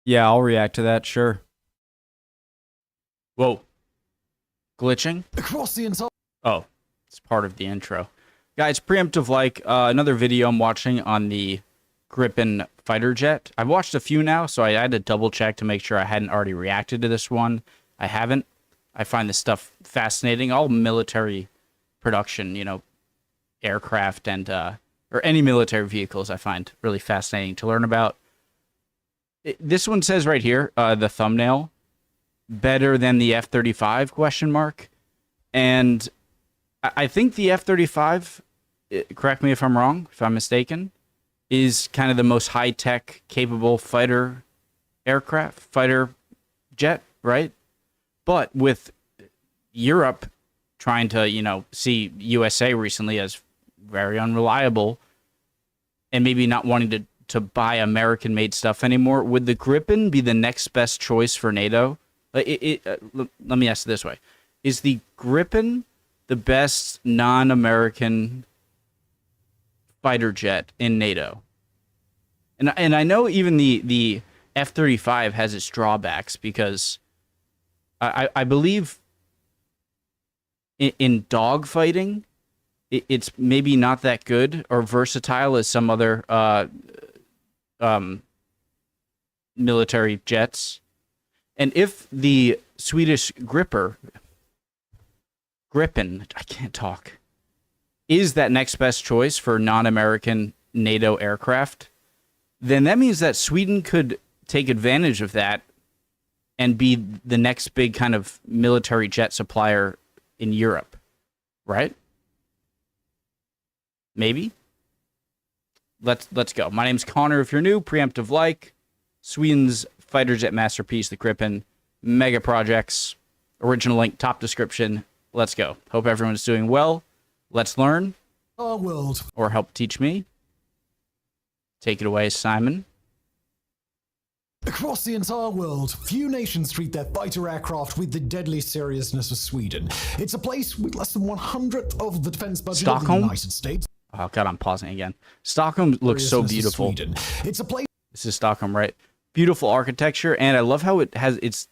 Yeah, I'll react to that, sure. Whoa. Glitching? Across the entire... Oh, it's part of the intro. Guys, preemptive like, another video I'm watching on the Gripen fighter jet. I've watched a few now, so I had to double check to make sure I hadn't already reacted to this one. I haven't. I find this stuff fascinating. All military production, aircraft and, or any military vehicles I find really fascinating to learn about. This one says right here, the thumbnail, better than the F-35, question mark. And I think the F-35, correct me if I'm wrong, if I'm mistaken, is kind of the most high-tech capable fighter jet, right? But with Europe trying to, see USA recently as very unreliable and maybe not wanting to buy American-made stuff anymore, would the Gripen be the next best choice for NATO? Let me ask it this way. Is the Gripen the best non-American fighter jet in NATO? And I know even the F-35 has its drawbacks because I believe in dogfighting, it's maybe not that good or versatile as some other military jets. And if the Swedish Gripen, I can't talk, is that next best choice for non-American NATO aircraft, then that means that Sweden could take advantage of that and be the next big kind of military jet supplier in Europe, right? Maybe? Let's go. My name's Connor. If you're new, preemptive like, Sweden's fighter jet masterpiece, the Gripen, mega projects, original link, top description. Let's go. Hope everyone's doing well. Let's learn. Our world. Or help teach me. Take it away, Simon. Across the entire world, few nations treat their fighter aircraft with the deadly seriousness of Sweden. It's a place with less than 1/100 of the defense budget of the United States. Oh, God, I'm pausing again. Stockholm looks so beautiful. It's a place... This is Stockholm, right? Beautiful architecture, and I love how it's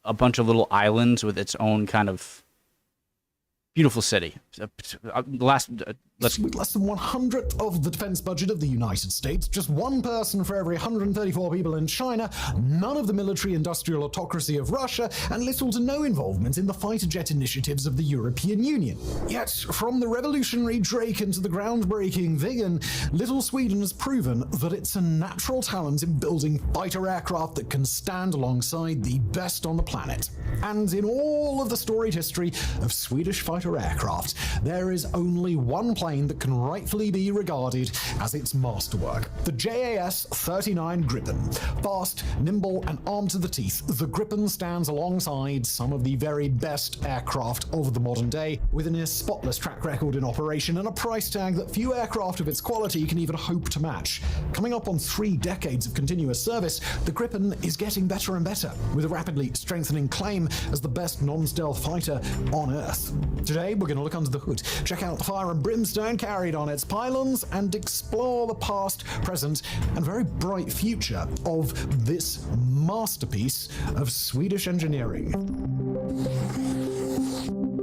a bunch of little islands with its own kind of beautiful city. With less than 1/100 of the defense budget of the United States, just one person for every 134 people in China, none of the military-industrial autocracy of Russia, and little to no involvement in the fighter jet initiatives of the European Union. Yet, from the revolutionary Draken to the groundbreaking Viggen, little Sweden has proven that it's a natural talent in building fighter aircraft that can stand alongside the best on the planet. And in all of the storied history of Swedish fighter aircraft, there is only one plane that can rightfully be regarded as its masterwork, the JAS-39 Gripen. Fast, nimble, and armed to the teeth, the Gripen stands alongside some of the very best aircraft of the modern day, with a near spotless track record in operation and a price tag that few aircraft of its quality can even hope to match. Coming up on 3 decades of continuous service, the Gripen is getting better and better, with a rapidly strengthening claim as the best non-stealth fighter on Earth. Today, we're going to look under the hood, check out the fire and brimstone carried on its pylons, and explore the past, present, and very bright future of this masterpiece of Swedish engineering.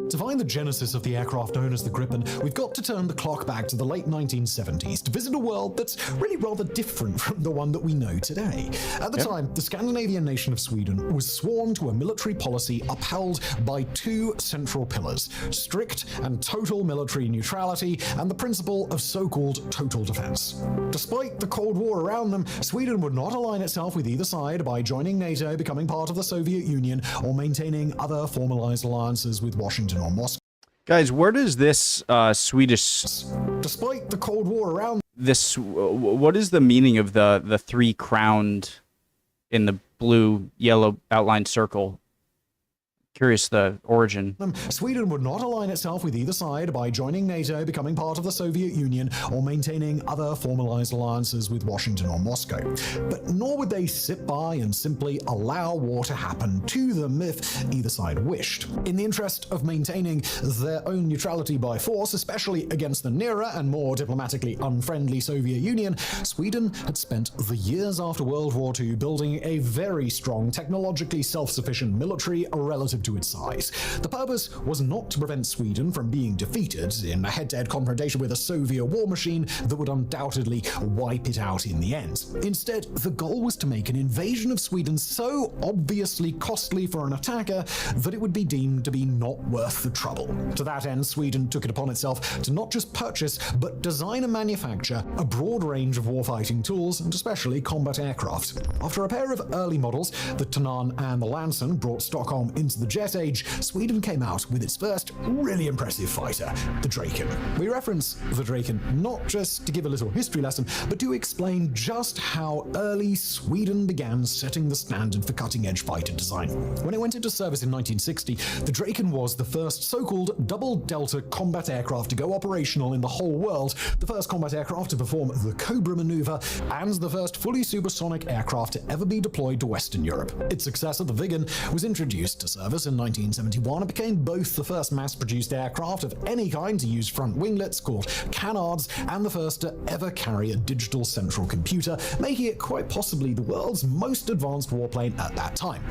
To find the genesis of the aircraft known as the Gripen, we've got to turn the clock back to the late 1970s to visit a world that's really rather different from the one that we know today. At the time, the Scandinavian nation of Sweden was sworn to a military policy upheld by 2 central pillars: strict and total military neutrality and the principle of so-called total defense. Despite the Cold War around them, Sweden would not align itself with either side by joining NATO, becoming part of the Soviet Union, or maintaining other formalized alliances with Washington or Moscow. Guys, where does this Swedish... Despite the Cold War around... This, what is the meaning of the 3 crowned in the blue, yellow outlined circle? Curious the origin. Sweden would not align itself with either side by joining NATO, becoming part of the Soviet Union, or maintaining other formalized alliances with Washington or Moscow. But nor would they sit by and simply allow war to happen to them if either side wished. In the interest of maintaining their own neutrality by force, especially against the nearer and more diplomatically unfriendly Soviet Union, Sweden had spent the years after World War II building a very strong, technologically self-sufficient military relative to its size. The purpose was not to prevent Sweden from being defeated in a head-to-head confrontation with a Soviet war machine that would undoubtedly wipe it out in the end. Instead, the goal was to make an invasion of Sweden so obviously costly for an attacker that it would be deemed to be not worth the trouble. To that end, Sweden took it upon itself to not just purchase, but design and manufacture a broad range of warfighting tools, and especially combat aircraft. After a pair of early models, the Tunnan and the Lansen, brought Stockholm into the jet age, Sweden came out with its first really impressive fighter, the Gripen. We reference the Gripen not just to give a little history lesson, but to explain just how early Sweden began setting the standard for cutting-edge fighter design. When it went into service in 1960, the Gripen was the first so-called double-delta combat aircraft to go operational in the whole world, the first combat aircraft to perform the Cobra maneuver, and the first fully supersonic aircraft to ever be deployed to Western Europe. Its successor, the Viggen, was introduced to service in 1971 and became both the first mass-produced aircraft of any kind to use front winglets called canards and the first to ever carry a digital central computer, making it quite possibly the world's most advanced warplane at that time.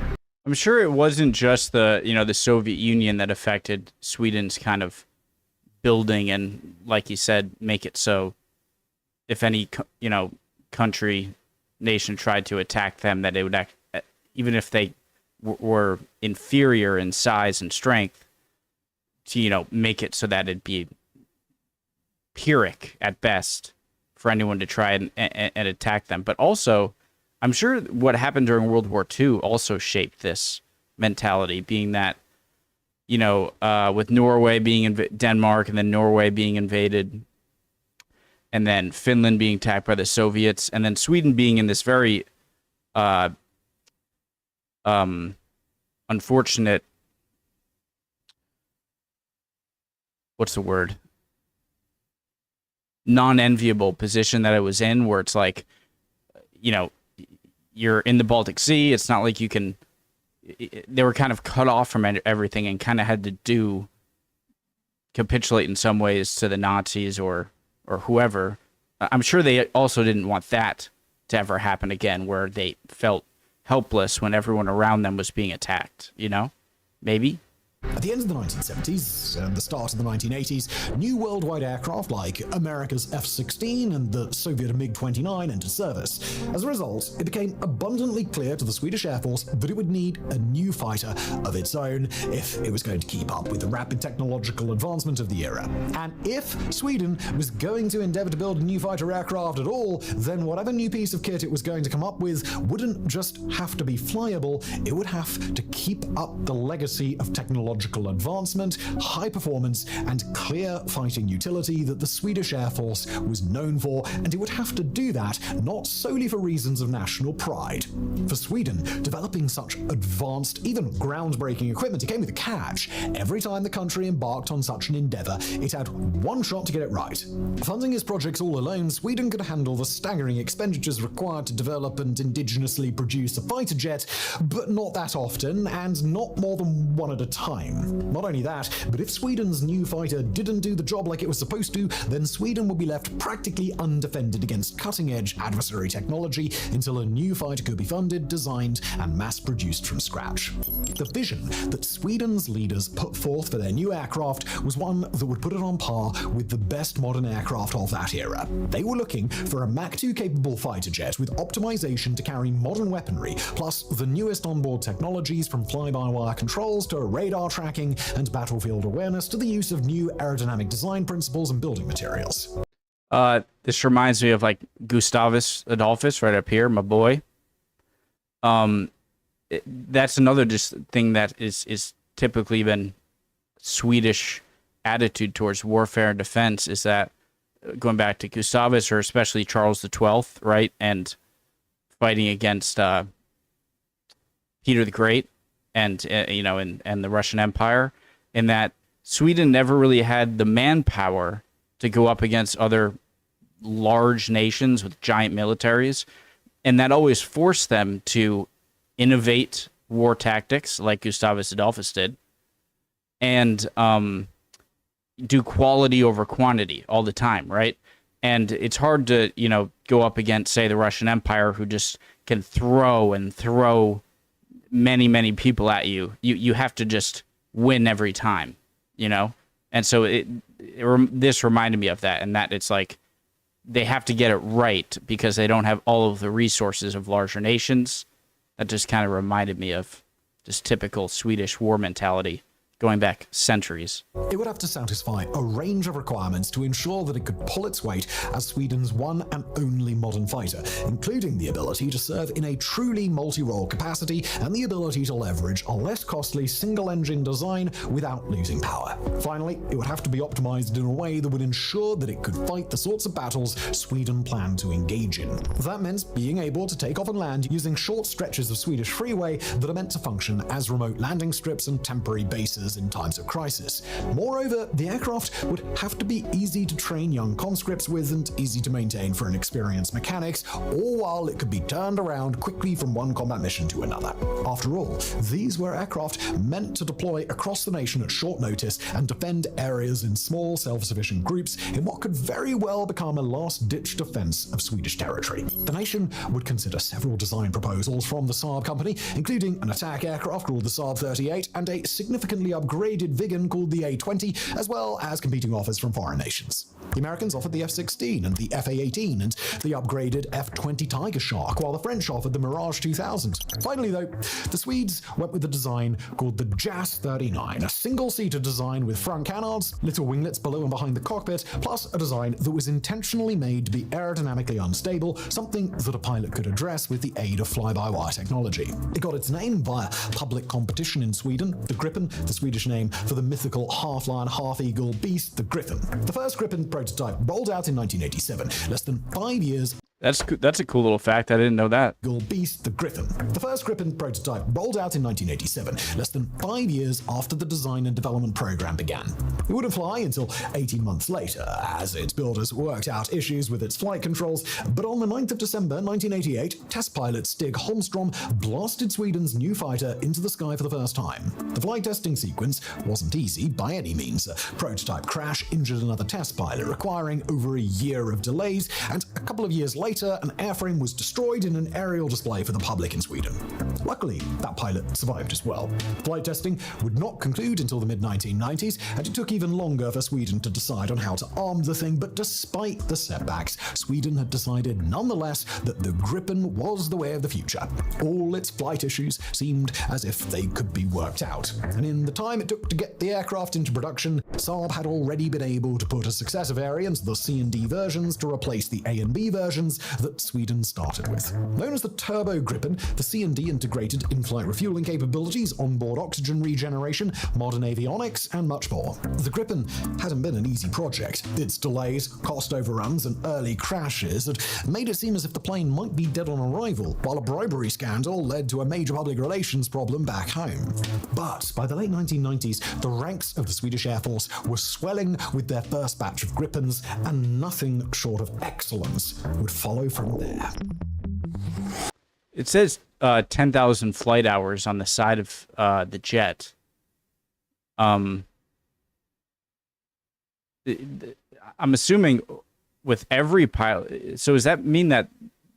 I'm sure it wasn't just the Soviet Union that affected Sweden's kind of building and, like you said, make it so if any country, nation tried to attack them, that it would act, even if they were inferior in size and strength, to make it so that it'd be Pyrrhic at best for anyone to try and attack them. But also, I'm sure what happened during World War II also shaped this mentality, being that, with Norway being Denmark and then Norway being invaded, and then Finland being attacked by the Soviets, and then Sweden being in this very unfortunate, what's the word? Non-enviable position that it was in, where it's like, you're in the Baltic Sea. It's not like you can. They were kind of cut off from everything and kind of had to capitulate in some ways to the Nazis or whoever. I'm sure they also didn't want that to ever happen again, where they felt helpless when everyone around them was being attacked. Maybe. At the end of the 1970s and the start of the 1980s, new worldwide aircraft like America's F-16 and the Soviet MiG-29 entered service. As a result, it became abundantly clear to the Swedish Air Force that it would need a new fighter of its own if it was going to keep up with the rapid technological advancement of the era. And if Sweden was going to endeavor to build a new fighter aircraft at all, then whatever new piece of kit it was going to come up with wouldn't just have to be flyable, it would have to keep up the legacy of technological advancement, high performance, and clear fighting utility that the Swedish Air Force was known for, and it would have to do that not solely for reasons of national pride. For Sweden, developing such advanced, even groundbreaking equipment, it came with a catch. Every time the country embarked on such an endeavor, it had one shot to get it right. Funding its projects all alone, Sweden could handle the staggering expenditures required to develop and indigenously produce a fighter jet, but not that often, and not more than one at a time. Not only that, but if Sweden's new fighter didn't do the job like it was supposed to, then Sweden would be left practically undefended against cutting-edge adversary technology until a new fighter could be funded, designed, and mass-produced from scratch. The vision that Sweden's leaders put forth for their new aircraft was one that would put it on par with the best modern aircraft of that era. They were looking for a Mach 2 capable fighter jet with optimization to carry modern weaponry, plus the newest onboard technologies from fly-by-wire controls to radar tracking and battlefield awareness to the use of new aerodynamic design principles and building materials. This reminds me of like Gustavus Adolphus right up here, my boy. That's another just thing that is typically been Swedish attitude towards warfare and defense, is that going back to Gustavus, or especially Charles XII, right, and fighting against Peter the Great and you know, and the Russian Empire, in that Sweden never really had the manpower to go up against other large nations with giant militaries, and that always forced them to innovate war tactics like Gustavus Adolphus did, and do quality over quantity all the time, right? And it's hard to, you know, go up against, say, the Russian Empire, who just can throw many, many people at you. You have to just win every time, you know? And so this reminded me of that, and that it's like they have to get it right because they don't have all of the resources of larger nations. That just kind of reminded me of just typical Swedish war mentality going back centuries. It would have to satisfy a range of requirements to ensure that it could pull its weight as Sweden's one and only modern fighter, including the ability to serve in a truly multi-role capacity and the ability to leverage a less costly single-engine design without losing power. Finally, it would have to be optimized in a way that would ensure that it could fight the sorts of battles Sweden planned to engage in. That meant being able to take off and land using short stretches of Swedish freeway that are meant to function as remote landing strips and temporary bases in times of crisis. Moreover, the aircraft would have to be easy to train young conscripts with and easy to maintain for inexperienced mechanics, all while it could be turned around quickly from one combat mission to another. After all, these were aircraft meant to deploy across the nation at short notice and defend areas in small, self-sufficient groups in what could very well become a last-ditch defense of Swedish territory. The nation would consider several design proposals from the Saab company, including an attack aircraft called the Saab 38 and a significantly upgraded Viggen called the A-20, as well as competing offers from foreign nations. The Americans offered the F-16 and the F-A-18 and the upgraded F-20 Tiger Shark, while the French offered the Mirage 2000. Finally, though, the Swedes went with a design called the JAS 39, a single-seater design with front canards, little winglets below and behind the cockpit, plus a design that was intentionally made to be aerodynamically unstable, something that a pilot could address with the aid of fly-by-wire technology. It got its name via public competition in Sweden, the Gripen, the Swedish name for the mythical half-lion, half-eagle beast, the Gripen. The first Gripen prototype rolled out in 1987, less than 5 years. That's a cool little fact. I didn't know that. Beast, the Gripen. The first Gripen prototype rolled out in 1987, less than 5 years after the design and development program began. It wouldn't fly until 18 months later, as its builders worked out issues with its flight controls, but on the 9th of December 1988, test pilot Stig Holmstrom blasted Sweden's new fighter into the sky for the first time. The flight testing sequence wasn't easy by any means. A prototype crash injured another test pilot, requiring over a year of delays, and a couple of years later, an airframe was destroyed in an aerial display for the public in Sweden. Luckily, that pilot survived as well. Flight testing would not conclude until the mid-1990s, and it took even longer for Sweden to decide on how to arm the thing, but despite the setbacks, Sweden had decided nonetheless that the Gripen was the way of the future. All its flight issues seemed as if they could be worked out, and in the time it took to get the aircraft into production, Saab had already been able to put a successor variant, the C and D versions, to replace the A and B versions that Sweden started with. Known as the Turbo Gripen, the C and D integrated in-flight refueling capabilities, onboard oxygen regeneration, modern avionics, and much more. The Gripen hadn't been an easy project. Its delays, cost overruns, and early crashes had made it seem as if the plane might be dead on arrival, while a bribery scandal led to a major public relations problem back home. But by the late 1990s, the ranks of the Swedish Air Force were swelling with their first batch of Gripens, and nothing short of excellence would follow from there. It says 10,000 flight hours on the side of the jet. I'm assuming with every pilot. So does that mean that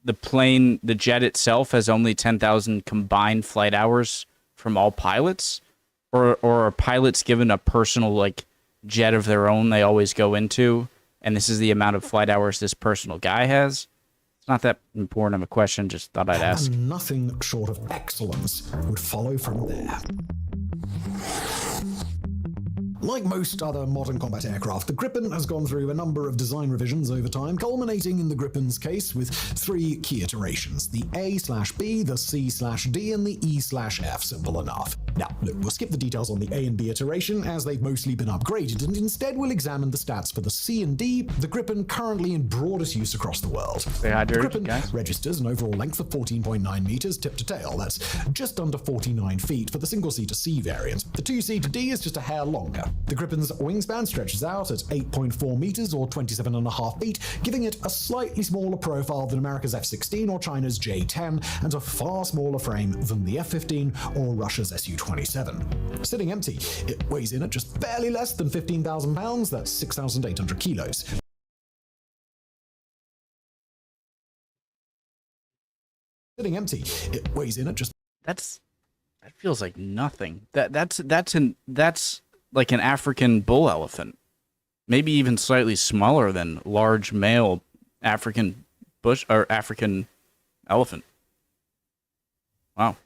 the jet itself, has only 10,000 combined flight hours from all pilots, or are pilots given a personal like jet of their own they always go into, and this is the amount of flight hours this personal guy has? It's not that important of a question, just thought I'd ask. And nothing short of excellence would follow from there. Like most other modern combat aircraft, the Gripen has gone through a number of design revisions over time, culminating in the Gripen's case with 3 key iterations: the A/B, the C/D, and the E/F. Simple enough. Now, look, we'll skip the details on the A and B iteration, as they've mostly been upgraded, and instead we'll examine the stats for the C and D, the Gripen currently in broadest use across the world. The Gripen registers an overall length of 14.9 meters tip to tail. That's just under 49 feet for the single-seater C variant. The two-seater D is just a hair longer. The Gripen's wingspan stretches out at 8.4 meters or 27.5 feet, giving it a slightly smaller profile than America's F-16 or China's J-10, and a far smaller frame than the F-15 or Russia's Su-27. Sitting empty, it weighs in at just barely less than 15,000 pounds, that's 6,800 kilos. Sitting empty, it weighs in at just... That feels like nothing. That's like an African bull elephant. Maybe even slightly smaller than large male African bush or African elephant. Wow.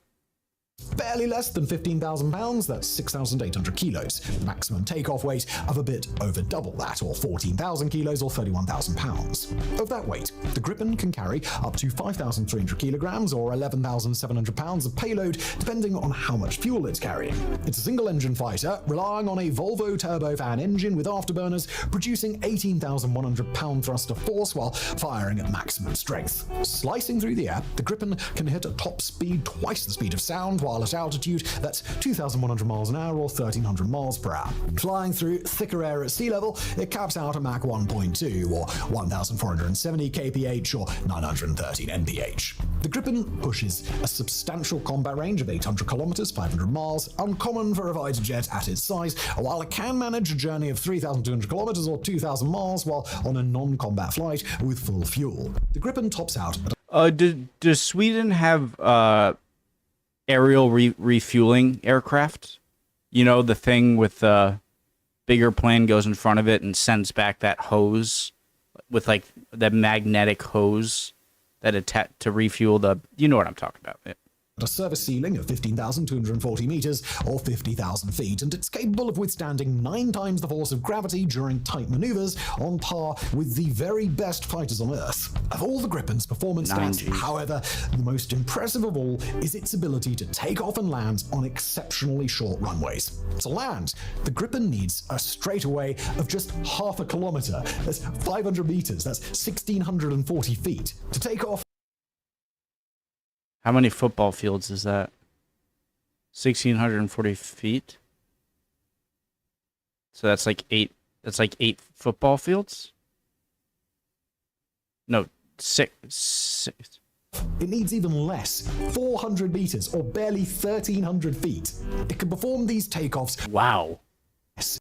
Barely less than 15,000 pounds, that's 6,800 kilos. The maximum takeoff weight of a bit over double that, or 14,000 kilos or 31,000 pounds. Of that weight, the Gripen can carry up to 5,300 kilograms or 11,700 pounds of payload, depending on how much fuel it's carrying. It's a single-engine fighter, relying on a Volvo turbofan engine with afterburners, producing 18,100 pound thrust of force while firing at maximum strength. Slicing through the air, the Gripen can hit a top speed twice the speed of sound, while at altitude, that's 2,100 miles an hour or 1,300 miles per hour. Flying through thicker air at sea level, it caps out at Mach 1.2 or 1,470 kph or 913 mph. The Gripen pushes a substantial combat range of 800 kilometers, 500 miles, uncommon for a fighter jet at its size, while it can manage a journey of 3,200 kilometers or 2,000 miles while on a non-combat flight with full fuel. The Gripen tops out at... Does Sweden have aerial refueling aircraft? You know, the thing with the bigger plane goes in front of it and sends back that hose with like the magnetic hose that to refuel the, you know what I'm talking about. Yeah. A service ceiling of 15,240 meters or 50,000 feet, and it's capable of withstanding 9 times the force of gravity during tight maneuvers, on par with the very best fighters on Earth. Of all the Gripen's performance stats, however, the most impressive of all is its ability to take off and land on exceptionally short runways. To land, the Gripen needs a straightaway of just half a kilometer. That's 500 meters, that's 1,640 feet. To take off, how many football fields is that? 1,640 feet. So that's like 8. That's like 8 football fields. No, 6. It needs even less, 400 meters or barely 1,300 feet. It can perform these takeoffs. Wow.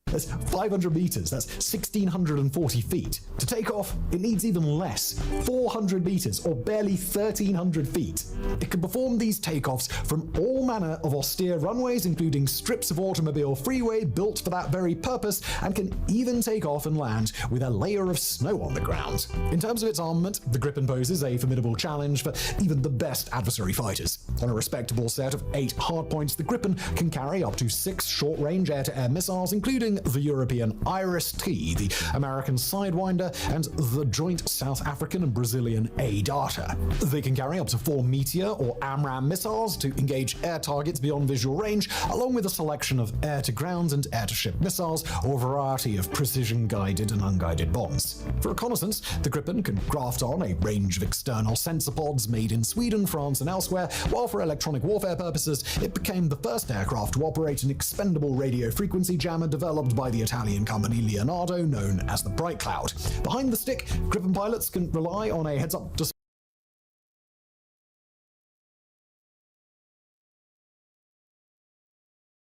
That's 500 meters, that's 1,640 feet. To take off, it needs even less, 400 meters or barely 1,300 feet. It can perform these takeoffs from all manner of austere runways, including strips of automobile freeway built for that very purpose, and can even take off and land with a layer of snow on the ground. In terms of its armament, the Gripen poses a formidable challenge for even the best adversary fighters. On a respectable set of 8 hardpoints, the Gripen can carry up to 6 short-range air-to-air missiles, including the European Iris-T, the American Sidewinder, and the joint South African and Brazilian A-Data. They can carry up to 4 Meteor or AMRAAM missiles to engage air targets beyond visual range, along with a selection of air-to-ground and air-to-ship missiles, or a variety of precision-guided and unguided bombs. For reconnaissance, the Gripen can graft on a range of external sensor pods made in Sweden, France, and elsewhere, while for electronic warfare purposes, it became the first aircraft to operate an expendable radio frequency jammer developed by the Italian company Leonardo, known as the Bright Cloud. Behind the stick, Gripen pilots can rely on a heads-up display.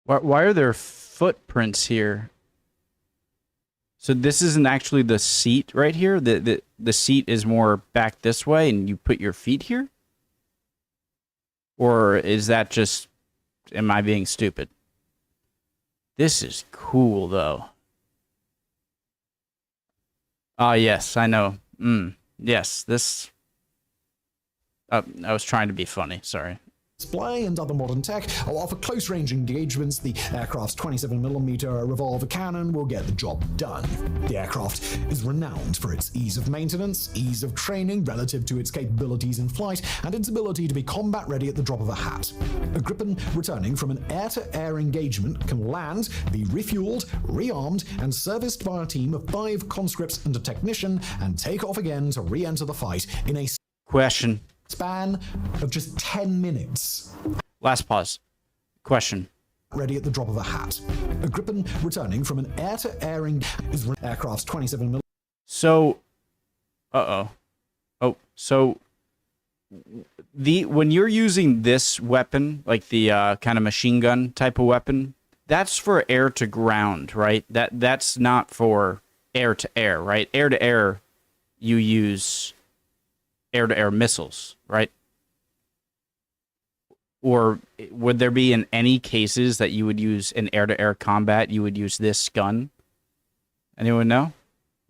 Why are there footprints here? So this isn't actually the seat right here? The seat is more back this way and you put your feet here? Or is that just, am I being stupid? This is cool, though. Ah, yes, I know. Yes, this... I was trying to be funny, sorry. display and other modern tech, while for close-range engagements, the aircraft's 27mm revolver cannon will get the job done. The aircraft is renowned for its ease of maintenance, ease of training relative to its capabilities in flight, and its ability to be combat-ready at the drop of a hat. A Gripen returning from an air-to-air engagement can land, be refueled, rearmed, and serviced by a team of 5 conscripts and a technician, and take off again to re-enter the fight in a Question. span of just 10 minutes. Last pause. Question. Ready at the drop of a hat. A Gripen returning from an air-to-air is aircraft's 27mm. So, so when you're using this weapon, like the kind of machine gun type of weapon, that's for air to ground, right? That's not for air to air, right? Air to air, you use air-to-air missiles, right? Or would there be in any cases that you would use in air-to-air combat, you would use this gun? Anyone know?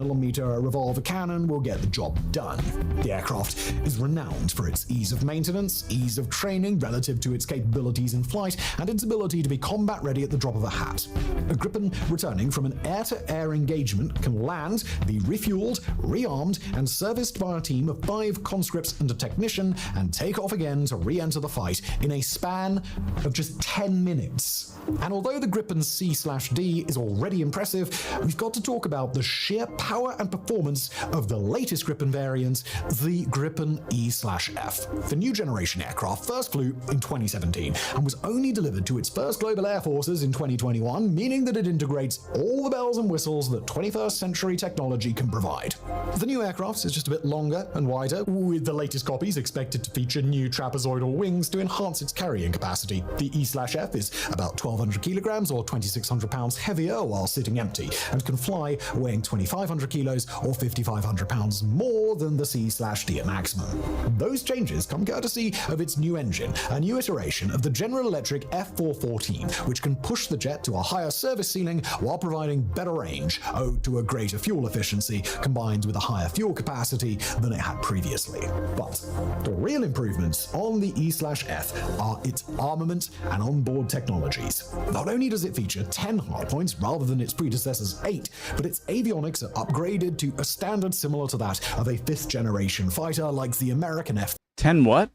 Revolver cannon will get the job done. The aircraft is renowned for its ease of maintenance, ease of training relative to its capabilities in flight, and its ability to be combat-ready at the drop of a hat. A Gripen returning from an air-to-air engagement can land, be refueled, rearmed, and serviced by a team of 5 conscripts and a technician, and take off again to re-enter the fight in a span of just 10 minutes. And although the Gripen C/D is already impressive, we've got to talk about the sheer power and performance of the latest Gripen variant, the Gripen E/F. The new generation aircraft first flew in 2017 and was only delivered to its first global air forces in 2021, meaning that it integrates all the bells and whistles that 21st century technology can provide. The new aircraft is just a bit longer and wider, with the latest copies expected to feature new trapezoidal wings to enhance its carrying capacity. The E/F is about 1,200 kilograms or 2,600 pounds heavier while sitting empty, and can fly weighing 2,500 kilos or 5,500 pounds more than the C/D at maximum. Those changes come courtesy of its new engine, a new iteration of the General Electric F414, which can push the jet to a higher service ceiling while providing better range, owed to a greater fuel efficiency combined with a higher fuel capacity than it had previously. But the real improvements on the E/F are its armament and onboard technologies. Not only does it feature 10 hardpoints rather than its predecessor's 8, but its avionics are upgraded to a standard similar to that of a 5th generation fighter like the American F. 10 what?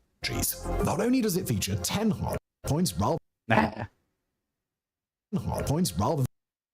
Not only does it feature 10 hardpoints rather than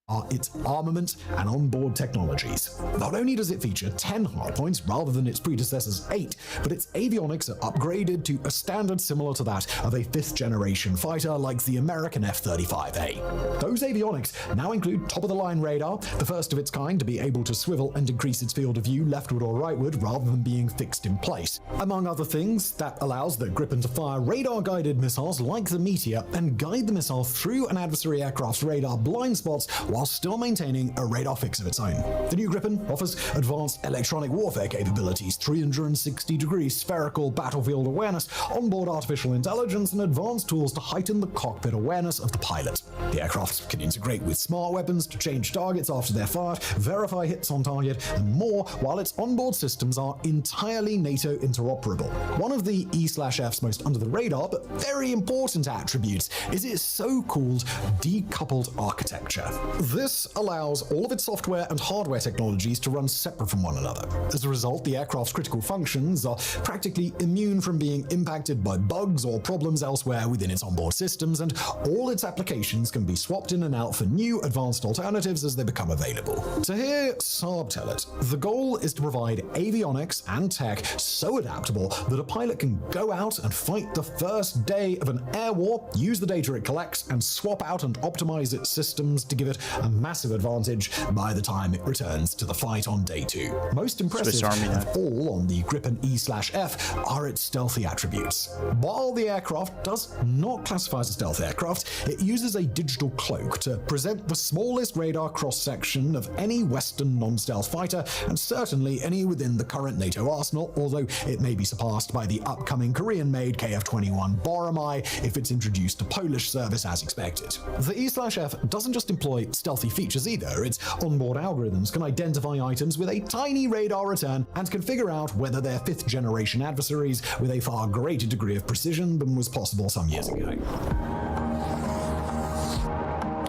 are its armament and onboard technologies. Not only does it feature 10 hardpoints rather than its predecessor's 8, but its avionics are upgraded to a standard similar to that of a 5th generation fighter like the American F-35A. Those avionics now include top-of-the-line radar, the first of its kind to be able to swivel and increase its field of view leftward or rightward rather than being fixed in place. Among other things, that allows the Gripen to fire radar-guided missiles like the Meteor and guide the missile through an adversary aircraft's radar blind spots while still maintaining a radar fix of its own. The new Gripen offers advanced electronic warfare capabilities, 360-degree spherical battlefield awareness, onboard artificial intelligence, and advanced tools to heighten the cockpit awareness of the pilot. The aircraft can integrate with smart weapons to change targets after they're fired, verify hits on target, and more, while its onboard systems are entirely NATO interoperable. One of the E/F's most under-the-radar but very important attributes is its so-called decoupled architecture. This allows all of its software and hardware technologies to run separate from one another. As a result, the aircraft's critical functions are practically immune from being impacted by bugs or problems elsewhere within its onboard systems, and all its applications can be swapped in and out for new advanced alternatives as they become available. To hear Saab tell it, the goal is to provide avionics and tech so adaptable that a pilot can go out and fight the first day of an air war, use the data it collects, and swap out and optimize its systems to give it a massive advantage by the time it returns to the fight on day 2. Most impressive of all on the Gripen E/F are its stealthy attributes. While the aircraft does not classify as a stealth aircraft, it uses a digital cloak to present the smallest radar cross-section of any Western non-stealth fighter, and certainly any within the current NATO arsenal, although it may be surpassed by the upcoming Korean-made KF-21 Boromai if it's introduced to Polish service as expected. The E/F doesn't just employ stealthy features either. Its onboard algorithms can identify items with a tiny radar return and can figure out whether they're fifth-generation adversaries with a far greater degree of precision than was possible some years ago.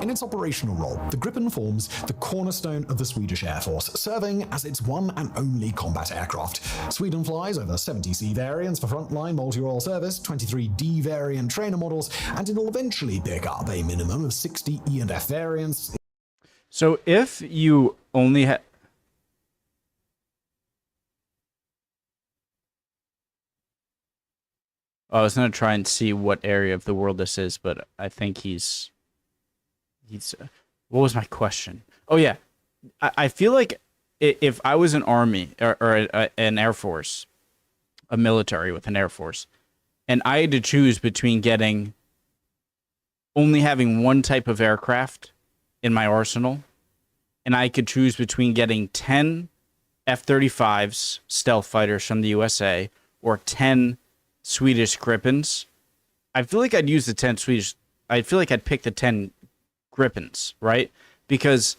In its operational role, the Gripen forms the cornerstone of the Swedish Air Force, serving as its one and only combat aircraft. Sweden flies over 70 C variants for frontline multi-role service, 23 D variant trainer models, and it'll eventually pick up a minimum of 60 E and F variants. So if you only had... I was going to try and see what area of the world this is, but I think he's what was my question? Oh yeah, I feel like if I was an army or an air force, a military with an air force, and I had to choose between only having one type of aircraft in my arsenal, and I could choose between getting 10 F-35s stealth fighters from the USA or 10 Swedish Gripens, I feel like I'd use the 10 Swedish. I feel like I'd pick the 10 Gripens, right? Because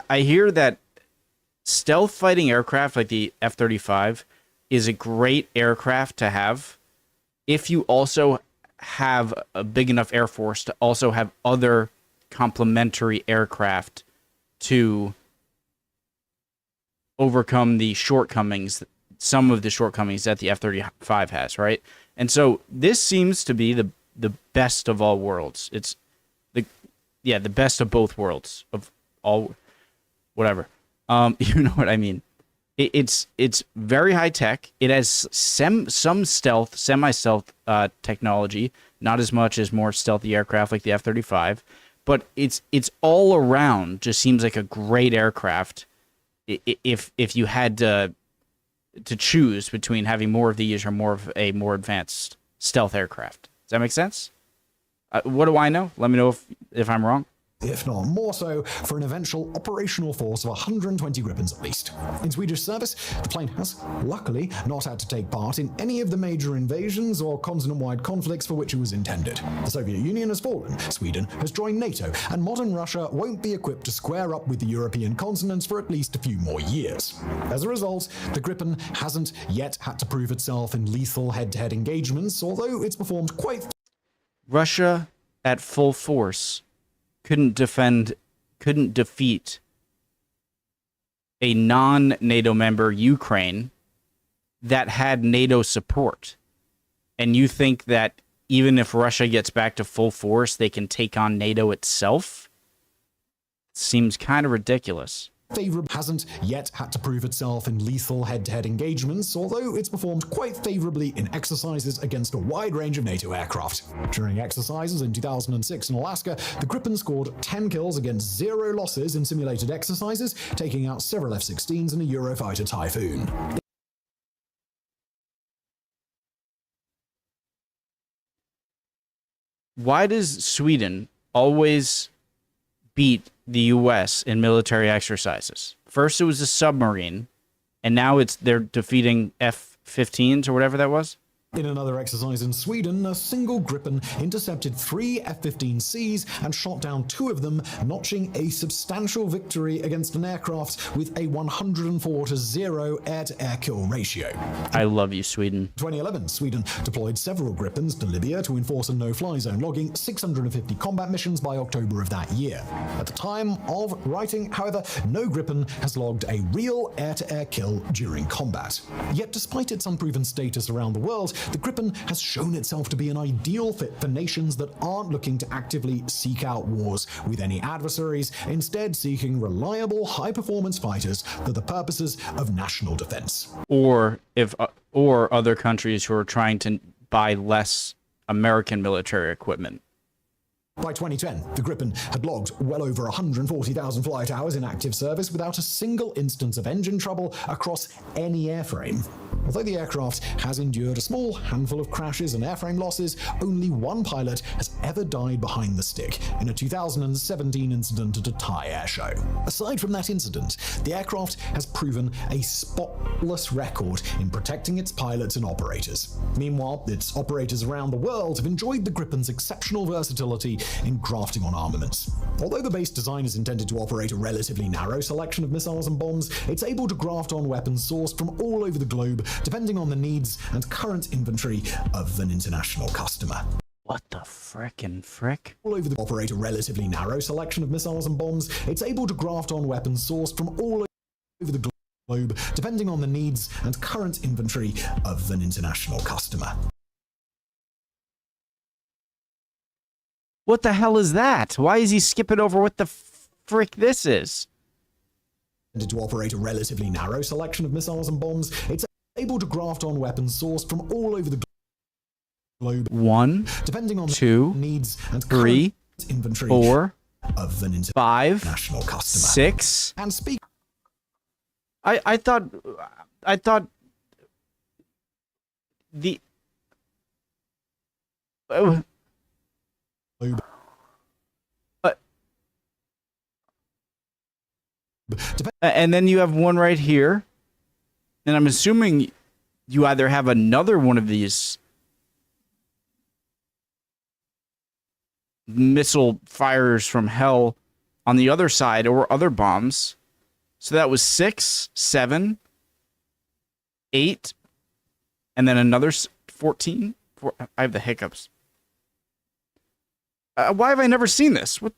I hear that stealth fighting aircraft like the F-35 is a great aircraft to have if you also have a big enough air force to also have other complementary aircraft to overcome the shortcomings, some of the shortcomings that the F-35 has, right? And so this seems to be the best of all worlds. It's the best of both worlds of all, whatever. You know what I mean? It's very high tech. It has some stealth, semi-stealth technology, not as much as more stealthy aircraft like the F-35, but it's all around just seems like a great aircraft. If you had to choose between having more of these or more of a more advanced stealth aircraft. Does that make sense? What do I know? Let me know if I'm wrong. If not more so, for an eventual operational force of 120 Gripens at least. In Swedish service, the plane has, luckily, not had to take part in any of the major invasions or continent-wide conflicts for which it was intended. The Soviet Union has fallen, Sweden has joined NATO, and modern Russia won't be equipped to square up with the European continents for at least a few more years. As a result, the Gripen hasn't yet had to prove itself in lethal head-to-head engagements, although it's performed quite... Russia, at full force, couldn't defeat a non-NATO member, Ukraine, that had NATO support. And you think that even if Russia gets back to full force, they can take on NATO itself? Seems kind of ridiculous. Hasn't yet had to prove itself in lethal head-to-head engagements, although it's performed quite favorably in exercises against a wide range of NATO aircraft. During exercises in 2006 in Alaska, the Gripen scored 10 kills against 0 losses in simulated exercises, taking out several F-16s and a Eurofighter Typhoon. Why does Sweden always beat the US in military exercises? First it was a submarine, and now they're defeating F-15s or whatever that was. In another exercise in Sweden, a single Gripen intercepted 3 F-15Cs and shot down 2 of them, notching a substantial victory against an aircraft with a 104-0 air-to-air kill ratio. I love you, Sweden. In 2011, Sweden deployed several Gripens to Libya to enforce a no-fly zone, logging 650 combat missions by October of that year. At the time of writing, however, no Gripen has logged a real air-to-air kill during combat. Yet despite its unproven status around the world, the Gripen has shown itself to be an ideal fit for nations that aren't looking to actively seek out wars with any adversaries, instead seeking reliable, high-performance fighters for the purposes of national defense. Or other countries who are trying to buy less American military equipment. By 2010, the Gripen had logged well over 140,000 flight hours in active service without a single instance of engine trouble across any airframe. Although the aircraft has endured a small handful of crashes and airframe losses, only one pilot has ever died behind the stick in a 2017 incident at a Thai air show. Aside from that incident, the aircraft has proven a spotless record in protecting its pilots and operators. Meanwhile, its operators around the world have enjoyed the Gripen's exceptional versatility in grafting on armaments. Although the base design is intended to operate a relatively narrow selection of missiles and bombs, it's able to graft on weapons sourced from all over the globe, depending on the needs and current inventory of an international customer. What the frickin' frick? All over the operate a relatively narrow selection of missiles and bombs, it's able to graft on weapons sourced from all over the globe, depending on the needs and current inventory of an international customer. What the hell is that? Why is he skipping over what the frick this is? To operate a relatively narrow selection of missiles and bombs, it's able to graft on weapons sourced from all over the globe. 1, depending on 2, needs and 3, inventory 4, of an 5, national customer. 6. And speak. I thought the and then you have one right here, and I'm assuming you either have another one of these missile fires from hell on the other side or other bombs. So that was 6, 7, 8, and then another 14. I have the hiccups. Why have I never seen this? What?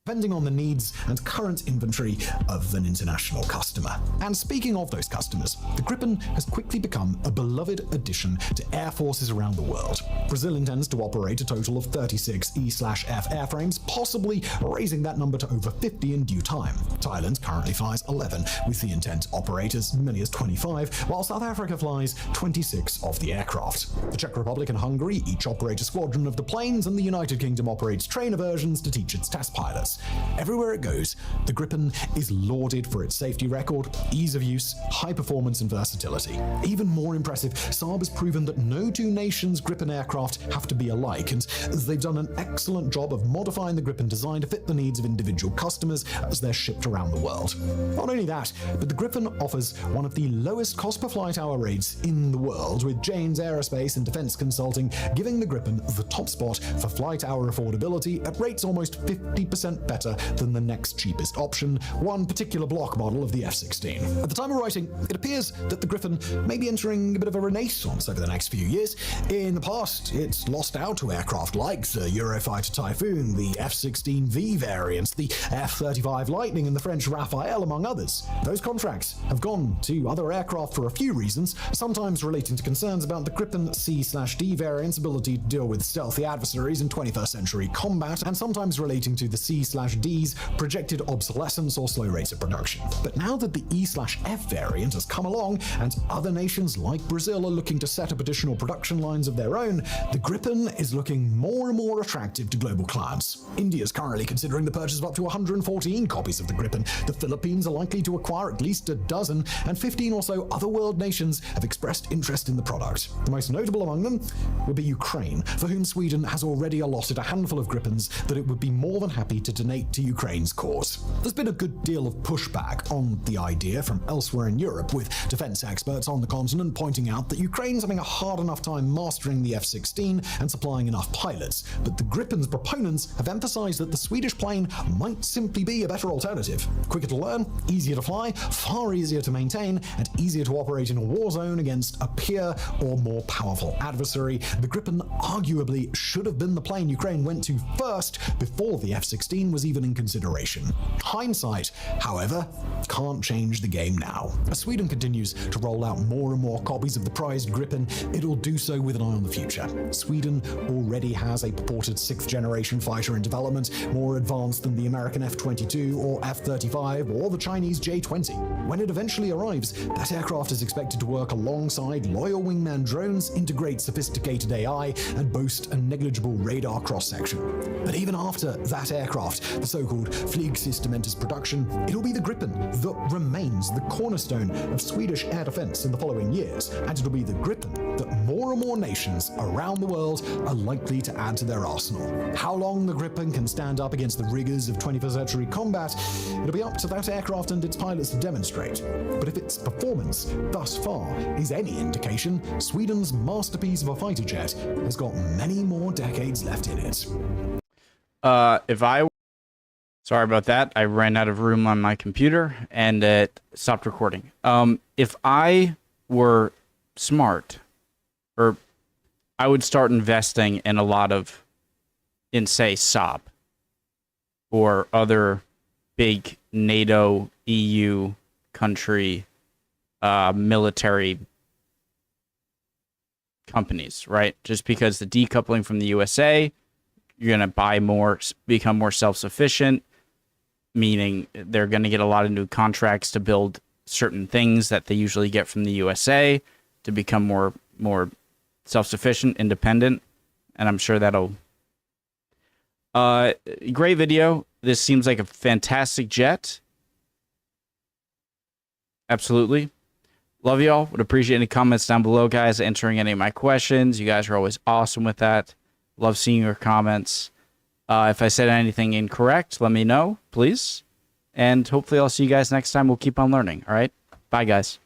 Depending on the needs and current inventory of an international customer. And speaking of those customers, the Gripen has quickly become a beloved addition to air forces around the world. Brazil intends to operate a total of 36 E/F airframes, possibly raising that number to over 50 in due time. Thailand currently flies 11, with the intent to operate as many as 25, while South Africa flies 26 of the aircraft. The Czech Republic and Hungary each operate a squadron of the planes, and the United Kingdom operates trainer versions to teach its test pilots. Everywhere it goes, the Gripen is lauded for its safety record, ease of use, high performance and versatility. Even more impressive, Saab has proven that no two nations' Gripen aircraft have to be alike, and they've done an excellent job of modifying the Gripen design to fit the needs of individual customers as they're shipped around the world. Not only that, but the Gripen offers one of the lowest cost per flight hour rates in the world, with Jane's Aerospace and Defense Consulting giving the Gripen the top spot for flight hour affordability at rates almost 50% better than the next cheapest option, one particular block model of the F-16. At the time of writing, it appears that the Gripen may be entering a bit of a renaissance over the next few years. In the past, it's lost out to aircraft like the Eurofighter Typhoon, the F-16V variants, the F-35 Lightning, and the French Rafale, among others. Those contracts have gone to other aircraft for a few reasons, sometimes relating to concerns about the Gripen C/D variant's ability to deal with stealthy adversaries in 21st century combat, and sometimes relating to the C/D's projected obsolescence or slow rates of production. But now that the E/F variant has come along, and other nations like Brazil are looking to set up additional production lines of their own, the Gripen is looking more and more attractive to global clients. India is currently considering the purchase of up to 114 copies of the Gripen. The Philippines are likely to acquire at least a dozen, and 15 or so other world nations have expressed interest in the product. The most notable among them would be Ukraine, for whom Sweden has already allotted a handful of Gripens that it would be more than happy to donate to Ukraine's cause. There's been a good deal of pushback on the idea from elsewhere in Europe, with defense experts on the continent pointing out that Ukraine's having a hard enough time mastering the F-16 and supplying enough pilots. But the Gripen's proponents have emphasized that the Swedish plane might simply be a better alternative. Quicker to learn, easier to fly, far easier to maintain, and easier to operate in a war zone against a peer or more powerful adversary. The Gripen arguably should have been the plane Ukraine went to first before the F-16 was even in consideration. Hindsight, however, can't change the game now. As Sweden continues to roll out more and more copies of the prized Gripen, it'll do so with an eye on the future. Sweden already has a purported 6th generation fighter in development, more advanced than the American F-22 or F-35 or the Chinese J-20. When it eventually arrives, that aircraft is expected to work alongside loyal wingman drones, integrate sophisticated AI, and boast a negligible radar cross-section. But even after that aircraft jet, the so-called Flygsystem, enters production, it'll be the Gripen that remains the cornerstone of Swedish air defense in the following years, and it'll be the Gripen that more and more nations around the world are likely to add to their arsenal. How long the Gripen can stand up against the rigors of 21st century combat, it'll be up to that aircraft and its pilots to demonstrate. But if its performance thus far is any indication, Sweden's masterpiece of a fighter jet has got many more decades left in it. Sorry about that. I ran out of room on my computer and it stopped recording. If I were smart, or I would start investing in a lot of, in say, Saab or other big NATO, EU country military companies, right? Just because the decoupling from the USA, you're going to buy more, become more self-sufficient, meaning they're going to get a lot of new contracts to build certain things that they usually get from the USA to become more self-sufficient, independent, and I'm sure that'll... great video. This seems like a fantastic jet. Absolutely. Love y'all. Would appreciate any comments down below, guys, answering any of my questions. You guys are always awesome with that. Love seeing your comments. If I said anything incorrect, let me know, please. And hopefully I'll see you guys next time. We'll keep on learning. All right? Bye, guys.